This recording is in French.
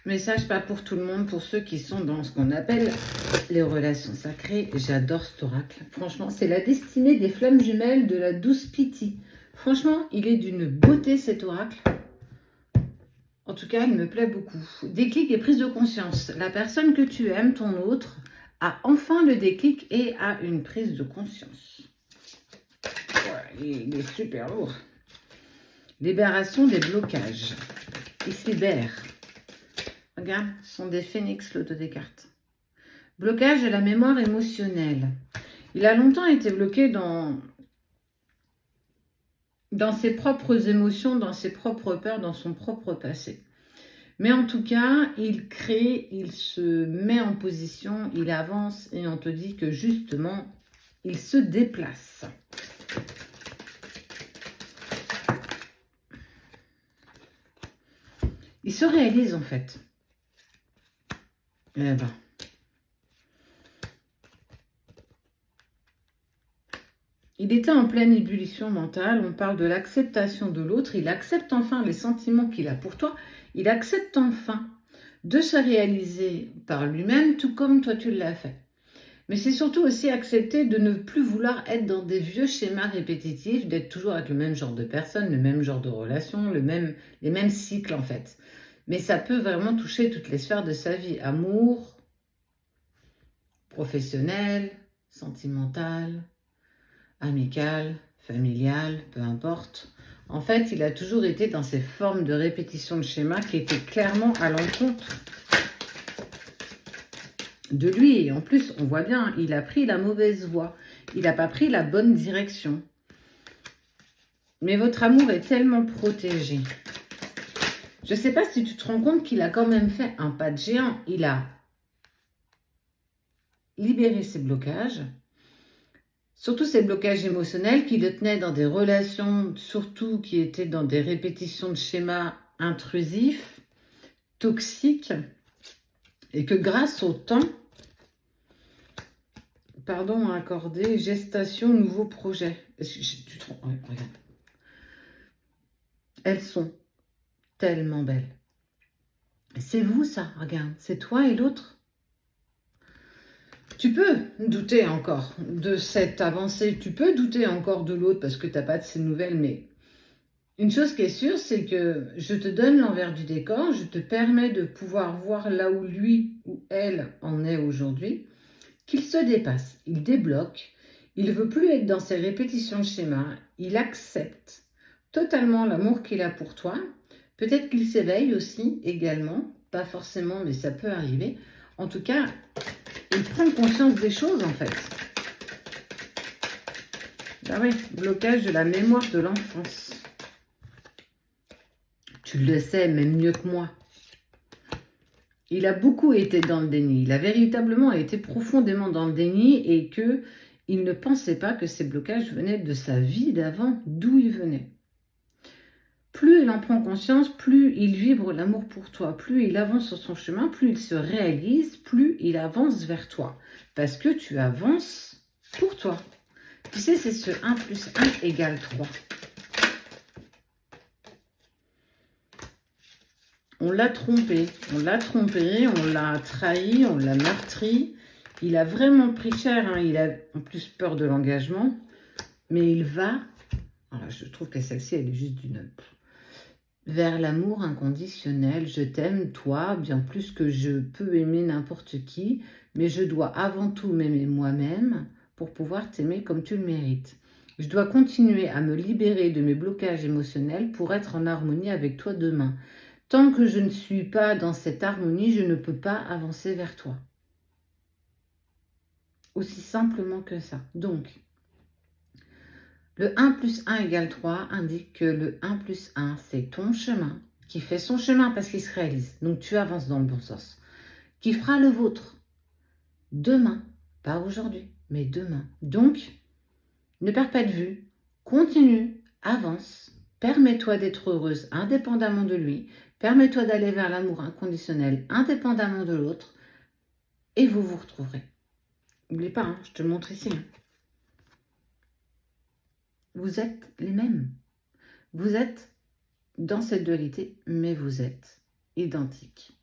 Message pas pour tout le monde, pour ceux qui sont dans ce qu'on appelle les relations sacrées. J'adore cet oracle. Franchement, c'est la destinée des flammes jumelles de la douce Piti. Franchement, il est d'une beauté cet oracle. En tout cas, il me plaît beaucoup. Déclic et prise de conscience. La personne que tu aimes, ton autre, a enfin le déclic et a une prise de conscience. Ouais, il est super lourd. Libération des blocages. Il se libère. Regarde, ce sont des phénix, l'auto des cartes. Blocage de la mémoire émotionnelle. Il a longtemps été bloqué dans ses propres émotions, dans ses propres peurs, dans son propre passé. Mais en tout cas, il crée, il se met en position, il avance et on te dit que justement, il se déplace. Il se réalise en fait. Eh ben. Il était en pleine ébullition mentale, on parle de l'acceptation de l'autre, il accepte enfin les sentiments qu'il a pour toi, il accepte enfin de se réaliser par lui-même, tout comme toi tu l'as fait. Mais c'est surtout aussi accepter de ne plus vouloir être dans des vieux schémas répétitifs, d'être toujours avec le même genre de personnes, le même genre de relations, les mêmes cycles en fait. Mais ça peut vraiment toucher toutes les sphères de sa vie, amour, professionnel, sentimental, amical, familial, peu importe. En fait, il a toujours été dans ces formes de répétition de schémas qui étaient clairement à l'encontre de lui. Et en plus, on voit bien, il a pris la mauvaise voie. Il n'a pas pris la bonne direction. Mais votre amour est tellement protégé. Je ne sais pas si tu te rends compte qu'il a quand même fait un pas de géant. Il a libéré ses blocages. Surtout ces blocages émotionnels qui le tenaient dans des relations, surtout qui étaient dans des répétitions de schémas intrusifs, toxiques, et que grâce au temps, pardon accordé, gestation, nouveau projet. Regarde. Elles sont tellement belles. C'est vous ça, regarde, c'est toi et l'autre. Tu peux douter encore de cette avancée, tu peux douter encore de l'autre parce que tu n'as pas de ces nouvelles, mais une chose qui est sûre, c'est que je te donne l'envers du décor, je te permets de pouvoir voir là où lui ou elle en est aujourd'hui, qu'il se dépasse, il débloque, il ne veut plus être dans ces répétitions de schémas, il accepte totalement l'amour qu'il a pour toi, peut-être qu'il s'éveille aussi également, pas forcément, mais ça peut arriver. En tout cas, il prend conscience des choses en fait. Ah oui, blocage de la mémoire de l'enfance. Tu le sais, même mieux que moi. Il a beaucoup été dans le déni. Il a véritablement été profondément dans le déni et qu'il ne pensait pas que ces blocages venaient de sa vie d'avant, d'où ils venaient. Plus il en prend conscience, plus il vibre l'amour pour toi, plus il avance sur son chemin, plus il se réalise, plus il avance vers toi. Parce que tu avances pour toi. Tu sais, c'est ce 1 plus 1 égale 3. On l'a trompé, on l'a trahi, on l'a meurtri. Il a vraiment pris cher, hein. Il a en plus peur de l'engagement. Mais il va, alors je trouve que celle-ci, elle est juste d'une... vers l'amour inconditionnel. Je t'aime, toi, bien plus que je peux aimer n'importe qui. Mais je dois avant tout m'aimer moi-même pour pouvoir t'aimer comme tu le mérites. Je dois continuer à me libérer de mes blocages émotionnels pour être en harmonie avec toi demain. Tant que je ne suis pas dans cette harmonie, je ne peux pas avancer vers toi. Aussi simplement que ça. Donc, le 1 plus 1 égale 3 indique que le 1 plus 1, c'est ton chemin qui fait son chemin parce qu'il se réalise. Donc, tu avances dans le bon sens. Qui fera le vôtre demain, pas aujourd'hui, mais demain. Donc, ne perds pas de vue, continue, avance, permets-toi d'être heureuse indépendamment de lui, permets-toi d'aller vers l'amour inconditionnel indépendamment de l'autre et vous vous retrouverez. N'oublie pas, hein, je te le montre ici. Hein. Vous êtes les mêmes. Vous êtes dans cette dualité, mais vous êtes identiques.